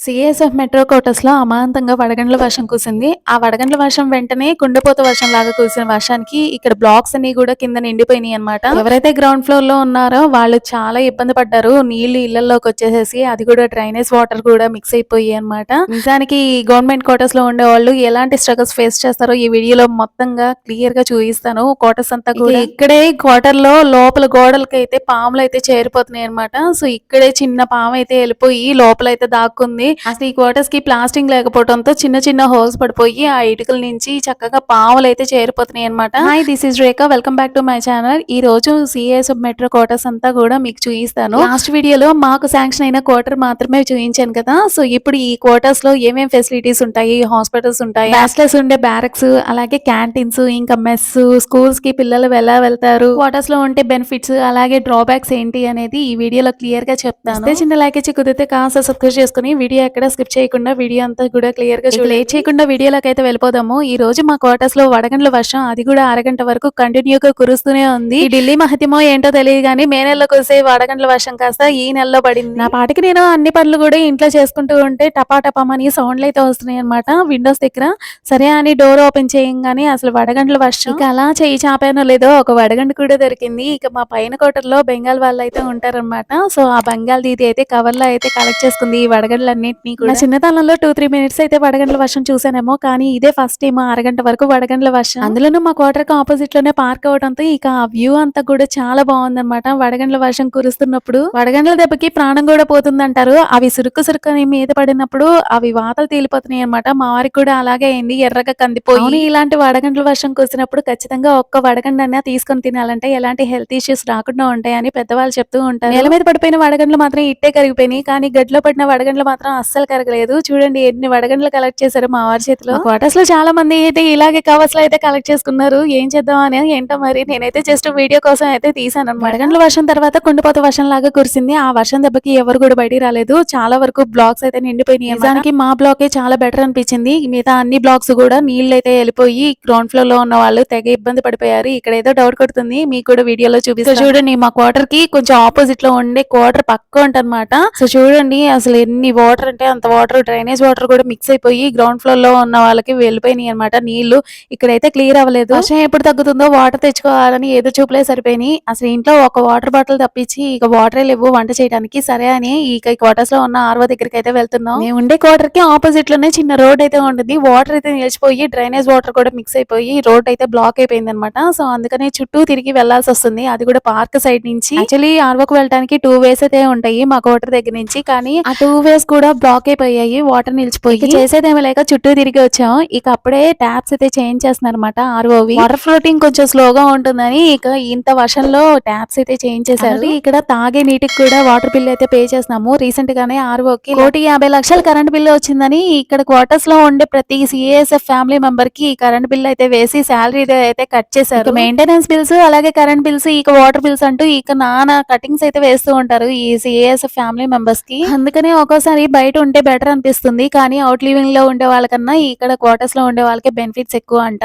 సీఎస్ఎఫ్ metro క్వార్టర్స్‌లో అమాంతంగా వడగండ్ల వర్షం కురిసింది. ఆ వడగండ్ల వర్షం వెంటనే కుండపోత వర్షంలాగా కురిసిన వర్షానికి ఇక్కడ బ్లాక్స్ అన్నీ గూడా కింద నిండిపోయినాయన్నమాట. ఎవరైతే గ్రౌండ్ ఫ్లోర్‌లో ఉన్నారో వాళ్ళు చాలా ఇబ్బంది పడ్డారు. నీళ్లు ఇళ్లల్లోకొచ్చేసేసి అది కూడా డ్రైనేజ్ వాటర్ కూడా మిక్స్ అయిపోయాయన్నమాట. నిజానికి ఈ గవర్నమెంట్ క్వార్టర్స్‌లో ఉండేవాళ్ళు ఎలాంటి స్ట్రగుల్స్ ఫేస్ చేస్తారో ఈ వీడియోలో మొత్తంగా క్లియర్‌గా చూయిస్తాను. క్వార్టర్స్ అంతా కూడా ఇక్కడే క్వార్టర్‌లో లోపల గోడలకైతే పాములైతే చేరిపోతున్నాయన్నమాట. సో, ఇక్కడే చిన్న పామయితే ఎళ్ళిపోయి లోపలైతే దాక్కుంది. అసలు ఈ క్వార్టర్స్ కి ప్లాస్టింగ్ లేకపోవడంతో చిన్న చిన్న హోల్స్ పడిపోయి ఆ ఇటుకల నుంచి చక్కగా పాములు అయితే చేరిపోతున్నాయి అనమాట. Hi, this is Rekha, welcome back to my channel. ఈ రోజు సిఎస్ మెట్రో క్వార్టర్స్ అంతా కూడా మీకు చూపిస్తాను. లాస్ట్ వీడియోలో మాకు శాంక్షన్ అయిన క్వార్టర్ మాత్రమే చూపించాను కదా. సో ఇప్పుడు ఈ క్వార్టర్స్ లో ఏమేం ఫెసిలిటీస్ ఉంటాయి, హాస్పిటల్స్ ఉంటాయి, బ్యాచిలర్స్ ఉండే బ్యారక్స్, అలాగే క్యాంటీన్స్, ఇంకా మెస్, స్కూల్స్ కి పిల్లలు ఎలా వెళ్తారు, క్వార్టర్స్ లో ఉంటే బెనిఫిట్స్, అలాగే డ్రాబ్యాక్స్ ఏంటి అనేది ఈ వీడియోలో క్లియర్ గా చెప్తాను. చిన్న లైక్ ఇచ్చి కుదిరితే కాస్త సబ్స్క్రైబ్ చేసుకుని వీడియో ఎక్కడ స్కిప్ చేయకుండా వీడియో అంతా కూడా క్లియర్ గా చూడండి. లేట్ చేయకుండా వీడియోలోకి అయితే వెళ్ళిపోదాము. ఈ రోజు మా క్వార్టర్స్ లో వడగండ్ల వర్షం, అది కూడా అరగంట వరకు కంటిన్యూగా కురుస్తూనే ఉంది. ఈ ఢిల్లీ మహత్యమో ఏంటో తెలియదు కానీ మే నెలలో కురిసే వడగండ్ల వర్షం కాస్త ఈ నెలలో పడింది. నా పాటికి నేను అన్ని పనులు కూడా ఇంట్లో చేసుకుంటూ ఉంటే టపా టపామని సౌండ్లు అయితే వస్తున్నాయి అనమాట విండోస్ దగ్గర. సరే అని డోర్ ఓపెన్ చేయంగానే అసలు వడగండ్ల వర్షం. ఇక అలా చెయ్యి చాపానో లేదో ఒక వడగండ కూడా దొరికింది. ఇక మా పైన కోటర్లో బెంగాల్ వాళ్ళు అయితే ఉంటారనమాట. సో ఆ బెంగాల్ దీది అయితే కవర్ లో అయితే కలెక్ట్ చేసుకుంది ఈ వడగండ్లన్నింటినీ కూడా. నా చిన్నతనంలో 2-3 మినిట్స్ అయితే వడగండ్ల వర్షం చూసానేమో, కానీ ఇదే ఫస్ట్ టైం అరగంట వరకు వడగండ్ల వర్షం. అందులోనూ మా క్వార్టర్ కి ఆపోజిట్ లోనే పార్క్ అవడంతో ఇక ఆ వ్యూ అంతా కూడా చాలా బాగుందన్నమాట. వడగండ్ల వర్షం కురుస్తున్నప్పుడు వడగండ్ల దెబ్బకి ప్రాణం కూడా పోతుందంటారు. అవి సురుక్కు సురుక్కని మీద పడినప్పుడు అవి వాతలు తేలిపోతున్నాయి అనమాట. మా వారికి కూడా అలాగే అయింది, ఎర్రగా కందిపోయి. ఇలాంటి వడగండ్ల వర్షం కురిసినప్పుడు ఖచ్చితంగా ఒక్క వడగండన్నా తీసుకొని తినాలంటే ఎలాంటి హెల్త్ ఇష్యూస్ రాకుండా ఉంటాయని పెద్దవాళ్ళు చెప్తూ ఉంటారు. నేల మీద పడిపోయిన వడగండ్లు మాత్రం ఇట్టే కరిగిపోయినాయి, కానీ గడ్డిలో పడిన వడగండ్లు మాత్రం అస్సలు కరగలేదు. చూడండి ఎన్ని వడగండ్లు కలెక్ట్ చేశారు మా వారి చేతిలో. క్వార్టర్స్ లో చాలా మంది అయితే ఇలాగే కవర్స్ లో అయితే కలెక్ట్ చేసుకున్నారు. ఏం చేద్దాం అని ఏంటో మరి, నేనైతే జస్ట్ వీడియో కోసం అయితే తీసాను. వడగండ్ల వర్షం తర్వాత కుండపోత వర్షం లాగా కురిసింది. ఆ వర్షం దెబ్బకి ఎవరు కూడా బయటికి రాలేదు. చాలా వరకు బ్లాక్స్ అయితే నిండిపోయినాయి. నిజానికి మా బ్లాకే చాలా బెటర్ అనిపించింది. మిగతా అన్ని బ్లాక్స్ కూడా నీళ్ళు అయితే వెళ్ళిపోయి గ్రౌండ్ ఫ్లోర్ లో ఉన్న వాళ్ళు తెగ ఇబ్బంది పడిపోయారు. ఇక్కడ ఏదో డౌట్ కొడుతుంది, మీకు కూడా వీడియోలో చూపిస్తా చూడండి. మా క్వార్టర్ కి కొంచెం ఆపోజిట్ లో ఉండే క్వార్టర్ పక్క ఉంటన్నమాట. సో చూడండి అసలు ఎన్ని వాటర్ అంటే అంత వాటర్, డ్రైనేజ్ వాటర్ కూడా మిక్స్ అయిపోయి గ్రౌండ్ ఫ్లోర్ లో ఉన్న వాళ్ళకి వెళ్ళిపోయినాయి అనమాట నీళ్లు. ఇక్కడైతే క్లియర్ అవ్వలేదు. వర్షం ఎప్పుడు తగ్గుతుందో వాటర్ తెచ్చుకోవాలని ఏదో చూపులే సరిపోయినాయి. అసలు ఇంట్లో ఒక వాటర్ బాటిల్ తప్పించి ఇక వాటరే లేవు వంట చేయడానికి. సరే అని ఈ క్వార్టర్స్ లో ఉన్న ఆర్వో దగ్గరికి అయితే వెళ్తున్నాం. మేము ఉండే క్వార్టర్ కి ఆపోజిట్ లోనే చిన్న రోడ్ అయితే ఉంటుంది. వాటర్ అయితే నిలిచిపోయి డ్రైనేజ్ వాటర్ కూడా మిక్స్ అయిపోయి రోడ్ అయితే బ్లాక్ అయిపోయింది అనమాట. సో అందుకని చుట్టూ తిరిగి వెళ్లాల్సి వస్తుంది. అది కూడా పార్క్ సైడ్ నుంచి. యాక్చువల్లీ ఆర్వోకి వెళ్ళడానికి 2 వేస్ అయితే ఉంటాయి మా క్వార్టర్ దగ్గర నుంచి, కానీ ఆ 2 వేస్ కూడా బ్లాక్ అయిపోయాయి, వాటర్ నిలిచిపోయి. చేసేదేమో లేక చుట్టూ తిరిగి వచ్చాం. ఇక అప్పుడే ట్యాప్స్ అయితే చేంజ్ చేస్తున్నారు అనమాట ఆర్ఓవి. వాటర్ ఫ్లోటింగ్ కొంచెం స్లోగా ఉంటుందని ఇక ఇంత వర్షంలో ట్యాప్స్ అయితే చేంజ్ చేశారు. ఇక్కడ తాగే నీటికి కూడా వాటర్ బిల్ అయితే పే చేస్తున్నాము. రీసెంట్ గానే ఆర్ఓకి 1,50,00,000 కరెంట్ బిల్ వచ్చిందని ఇక్కడ క్వార్టర్స్ లో ఉండే ప్రతి సిఎస్ఎఫ్ ఫ్యామిలీ మెంబర్ కి కరెంట్ బిల్ అయితే వేసి శాలరీ అయితే కట్ చేశారు. మెయింటెనెన్స్ బిల్స్, అలాగే కరెంట్ బిల్స్, ఇక వాటర్ బిల్స్ అంటూ ఇక నానా కటింగ్స్ అయితే వేస్తూ ఉంటారు ఈ సిఎస్ఎఫ్ ఫ్యామిలీ మెంబర్స్ కి. అందుకనే ఒక్కోసారి బయట ఉంటే బెటర్ అనిపిస్తుంది, కానీ అవుట్ లివింగ్ లో ఉండే వాళ్ళకన్నా ఇక్కడ క్వార్టర్స్ లో ఉండే వాళ్ళకి బెనిఫిట్స్ ఎక్కువ అంట.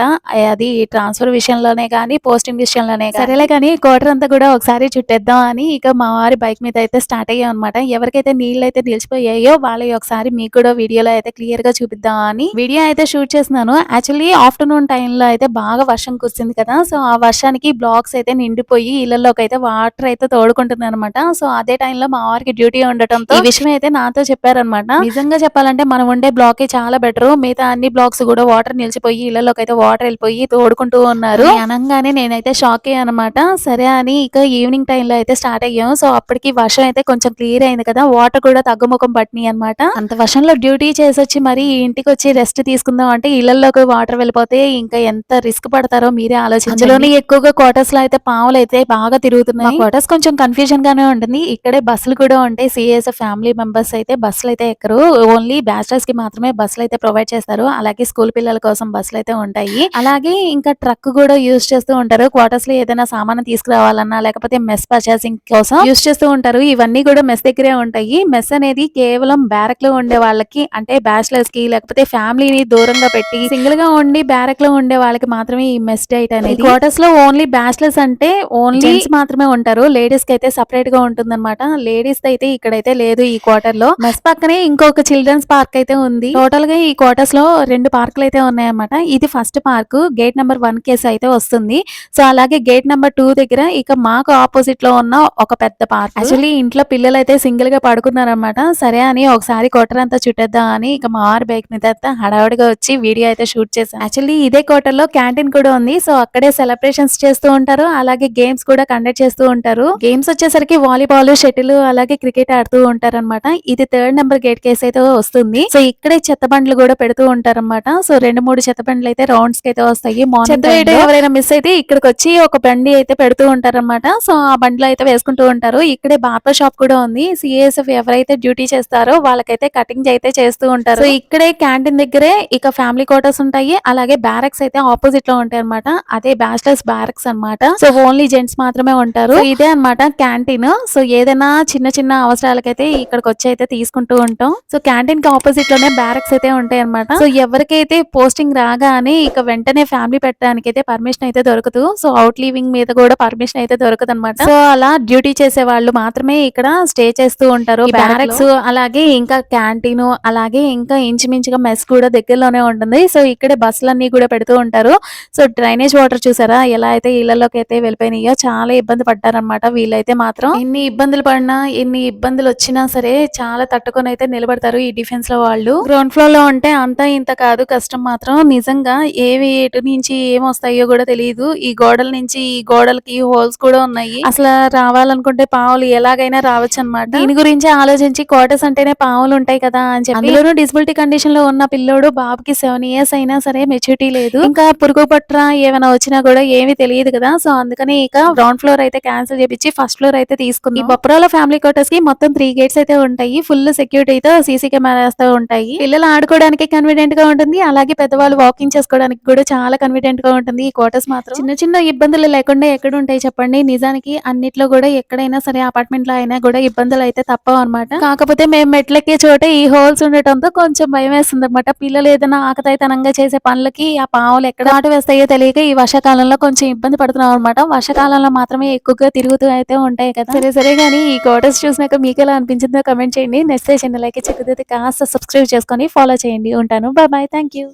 అది ట్రాన్స్ఫర్ విషయంలోనే కానీ పోస్టింగ్ విషయంలోనే. సరేలే కానీ క్వార్టర్ అంతా కూడా ఒకసారి చుట్టేద్దాం అని ఇక మా వారి బైక్ మీద అయితే స్టార్ట్ అయ్యాం అనమాట. ఎవరికైతే నీళ్ళు అయితే నిలిచిపోయాయో వాళ్ళవి ఒకసారి మీకు కూడా వీడియోలో అయితే క్లియర్ గా చూపిద్దాం అని వీడియో అయితే షూట్ చేస్తున్నాను. యాక్చువల్లీ ఆఫ్టర్నూన్ టైంలో అయితే బాగా వర్షం కురిసింది కదా. సో ఆ వర్షానికి బ్లాక్స్ అయితే నిండిపోయి ఇళ్లలోకి అయితే వాటర్ అయితే తోడుకుంటుంది అనమాట. సో అదే టైంలో మా వారికి డ్యూటీ ఉండటంతో ఈ విషయం అయితే నాతో చెప్పారనమాట. నిజంగా చెప్పాలంటే మనం ఉండే బ్లాక్ చాలా బెటర్. మిగతా అన్ని బ్లాక్స్ కూడా వాటర్ నిలిచిపోయి ఇళ్లలోకి అయితే వాటర్ వెళ్ళిపోయి తోడుకుంటూ ఉన్నారు. అనగానే నేనైతే షాక్ అయ్యాను అనమాట. సరే అని ఇక ఈవినింగ్ టైంలో అయితే స్టార్ట్ అయ్యాం. సో అప్పటికి వర్షం అయితే కొంచెం క్లియర్ అయింది కదా, వాటర్ కూడా తగ్గుముఖం పట్టినాయి అనమాట. అంత వర్షంలో డ్యూటీ చేసొచ్చి మరి ఇంటికి వచ్చి రెస్ట్ తీసుకుందాం అంటే ఇళ్లలోకి వాటర్ వెళ్ళిపోతే ఇంకా ఎంత రిస్క్ పడతారో మీరే ఆలోచించండి. అందులోనే ఎక్కువగా క్వార్టర్స్ లో అయితే పాములు అయితే బాగా తిరుగుతున్నాయి. క్వార్టర్స్ కొంచెం కన్ఫ్యూజన్ గానే ఉంటుంది. ఇక్కడే బస్సులు కూడా ఉంటాయి. సిఎస్ ఫ్యామిలీ మెంబర్స్ అయితే బస్సులు అయితే ఎక్కరు. ఓన్లీ బ్యాచిలర్స్ కి మాత్రమే బస్సులు అయితే ప్రొవైడ్ చేస్తారు. అలాగే స్కూల్ పిల్లల కోసం బస్సులు అయితే ఉంటాయి. అలాగే ఇంకా ట్రక్ కూడా యూజ్ చేస్తూ ఉంటారు. క్వార్టర్స్ లో ఏదైనా సామాను తీసుకురావాలన్నా లేకపోతే మెస్ పర్చేసింగ్ కోసం యూజ్ చేస్తూ ఉంటారు. ఇవన్నీ కూడా మెస్ దగ్గరే ఉంటాయి. మెస్ అనేది కేవలం బ్యారక్ లో ఉండే వాళ్ళకి, అంటే బ్యాచిలర్స్ కి లేకపోతే ఫ్యామిలీని దూరంగా పెట్టి సింగిల్ గా ఉండి బ్యారక్ లో ఉండే వాళ్ళకి మాత్రమే ఈ మెస్ డైట్ అనేది. క్వార్టర్స్ లో ఓన్లీ బ్యాచిలర్స్ అంటే ఓన్లీ జెంట్స్ మాత్రమే ఉంటారు. లేడీస్ కి అయితే సపరేట్ గా ఉంటుందన్నమాట. లేడీస్ అయితే ఇక్కడైతే లేదు ఈ క్వార్టర్ లో. మెస్ పక్కన పక్కనే ఇంకొక చిల్డ్రన్స్ పార్క్ అయితే ఉంది. టోటల్ గా ఈ క్వార్టర్స్ లో 2 పార్కులు అయితే ఉన్నాయన్నమాట. ఇది first park gate number 1 case అయితే వస్తుంది. సో అలాగే గేట్ నెంబర్ 2 దగ్గర ఇక మాకు ఆపోజిట్ లో ఉన్న ఒక పెద్ద పార్క్. యాక్చువల్లీ ఇంట్లో పిల్లలు అయితే సింగిల్ గా పడుకున్నారన్నమాట. సరే అని ఒకసారి క్వార్టర్ అంతా చుట్టేద్దాం అని ఇక మా వారి బైక్ మీద హడావుడిగా వచ్చి వీడియో అయితే షూట్ చేశాను. యాక్చువల్లీ ఇదే క్వార్టర్ లో క్యాంటీన్ కూడా ఉంది. సో అక్కడే సెలబ్రేషన్స్ చేస్తూ ఉంటారు. అలాగే గేమ్స్ కూడా కండక్ట్ చేస్తూ ఉంటారు. గేమ్స్ వచ్చేసరికి వాలీబాల్, షటిల్ అలాగే క్రికెట్ ఆడుతూ ఉంటారు అనమాట. ఇది 3rd నెంబర్ గేట్ కేసు అయితే వస్తుంది. సో ఇక్కడే చెత్త బండ్లు కూడా పెడుతూ ఉంటారన్నమాట. సో 2-3 చెత్త బండ్లు అయితే రౌండ్స్ కి అయితే వస్తాయి. మార్నింగ్ ఎవరైనా మిస్ అయితే ఇక్కడికి వచ్చి ఒక బండి అయితే పెడుతూ ఉంటారన్నమాట. సో ఆ బండిలో అయితే వేసుకుంటూ ఉంటారు. ఇక్కడే బార్బర్ షాప్ కూడా ఉంది. సిఎస్ఎఫ్ ఎవరైతే డ్యూటీ చేస్తారో వాళ్ళకైతే కటింగ్ అయితే చేస్తూ ఉంటారు. సో ఇక్కడే క్యాంటీన్ దగ్గరే ఇక ఫ్యామిలీ క్వార్టర్స్ ఉంటాయి. అలాగే బ్యారక్స్ అయితే ఆపోజిట్ లో ఉంటాయి అనమాట. అదే బ్యాచిలర్స్ బ్యారక్స్ అన్నమాట. సో ఓన్లీ జెంట్స్ మాత్రమే ఉంటారు. సో ఇదే అన్నమాట క్యాంటీన్. సో ఏదైనా చిన్న చిన్న అవసరాలకైతే ఇక్కడికి వచ్చి అయితే తీసుకుంటూ ఉంటాం. సో క్యాంటీన్ కి ఆపోజిట్ లోనే బ్యారక్స్ అయితే ఉంటాయి అనమాట. సో ఎవరికైతే పోస్టింగ్ రాగానే ఇక వెంటనే ఫ్యామిలీ పెట్టడానికి అయితే పర్మిషన్ అయితే దొరకదు. సో అవుట్ లీవింగ్ మీద కూడా పర్మిషన్ అయితే దొరకదు అనమాట. సో అలా డ్యూటీ చేసే వాళ్ళు మాత్రమే ఇక్కడ స్టే చేస్తూ ఉంటారు. బ్యారక్స్ అలాగే ఇంకా క్యాంటీన్ అలాగే ఇంకా ఇంచుమించుగా మెస్ కూడా దగ్గరలోనే ఉంటుంది. సో ఇక్కడే బస్సులన్నీ కూడా పెడుతూ ఉంటారు. సో డ్రైనేజ్ వాటర్ చూసారా ఎలా అయితే ఇళ్లలోకి అయితే వెళ్ళిపోయినాయో, చాలా ఇబ్బంది పడ్డారనమాట వీళ్ళైతే మాత్రం. ఎన్ని ఇబ్బందులు పడినా ఎన్ని ఇబ్బందులు వచ్చినా సరే చాలా తట్టుకొని అయితే నిలబడతారు ఈ డిఫెన్స్ లో వాళ్ళు. గ్రౌండ్ ఫ్లోర్ లో ఉంటే అంతా ఇంత కాదు కష్టం మాత్రం. నిజంగా ఏవి ఎటు నుంచి ఏం వస్తాయో కూడా తెలియదు. ఈ గోడల నుంచి ఈ గోడలకి హోల్స్ కూడా ఉన్నాయి. అసలు రావాలనుకుంటే పావులు ఎలాగైనా రావచ్చు అనమాట. దీని గురించి ఆలోచించి క్వార్టర్స్ అంటేనే పావులు ఉంటాయి కదా అని చెప్పి, అందులోనూ డిసబిలిటీ కండిషన్ లో ఉన్న పిల్లోడు, బాబుకి 7 years అయినా సరే మెచ్యూరిటీ లేదు. ఇంకా పురుగు పట్ర ఏమైనా వచ్చినా కూడా ఏమీ తెలియదు కదా. సో అందుకని ఇక గ్రౌండ్ ఫ్లోర్ అయితే క్యాన్సిల్ చేపించి ఫస్ట్ ఫ్లోర్ అయితే తీసుకుంది. ఈ బొప్పరాల ఫ్యామిలీ క్వార్టర్స్ కి మొత్తం 3 gates అయితే ఉంటాయి. ఫుల్ సెక్యూరిటీతో సీసీ కెమెరాస్ తో ఉంటాయి. పిల్లలు ఆడుకోవడానికి కన్వీనియంట్ గా ఉంటుంది. అలాగే పెద్దవాళ్ళు వాకింగ్ చేసుకోవడానికి కూడా చాలా కన్వీనియంట్ గా ఉంటుంది. ఈ క్వార్టర్స్ మాత్రం చిన్న చిన్న ఇబ్బందులు లేకుండా ఎక్కడ ఉంటాయి చెప్పండి. నిజానికి అన్నిట్లో కూడా ఎక్కడైనా సరే అపార్ట్మెంట్ లో అయినా కూడా ఇబ్బందులు అయితే తప్పవు అనమాట. కాకపోతే మేము మెట్లెక్కే చోట ఈ హోల్స్ ఉండటంతో కొంచెం భయం వేస్తుంది అనమాట. పిల్లలు ఏదైనా ఆకతాయితనంగా చేసే పనులకి ఆ పావులు ఎక్కడ ఆట వేస్తాయో తెలియక ఈ వర్షాకాలంలో కొంచెం ఇబ్బంది పడుతున్నాం అనమాట. వర్షాకాలంలో మాత్రమే ఎక్కువగా తిరుగుతూ అయితే ఉంటాయి కదా. సరే కానీ ఈ క్వార్టర్స్ చూసినాక మీకు ఎలా అనిపించిందో కమెంట్ చేయండి. నెక్స్ట్ ఛానల్ అయితే కాస్త సబ్స్క్రైబ్ చేసుకొని ఫాలో చేయండి. ఉంటాను. బాయ్. Thank you.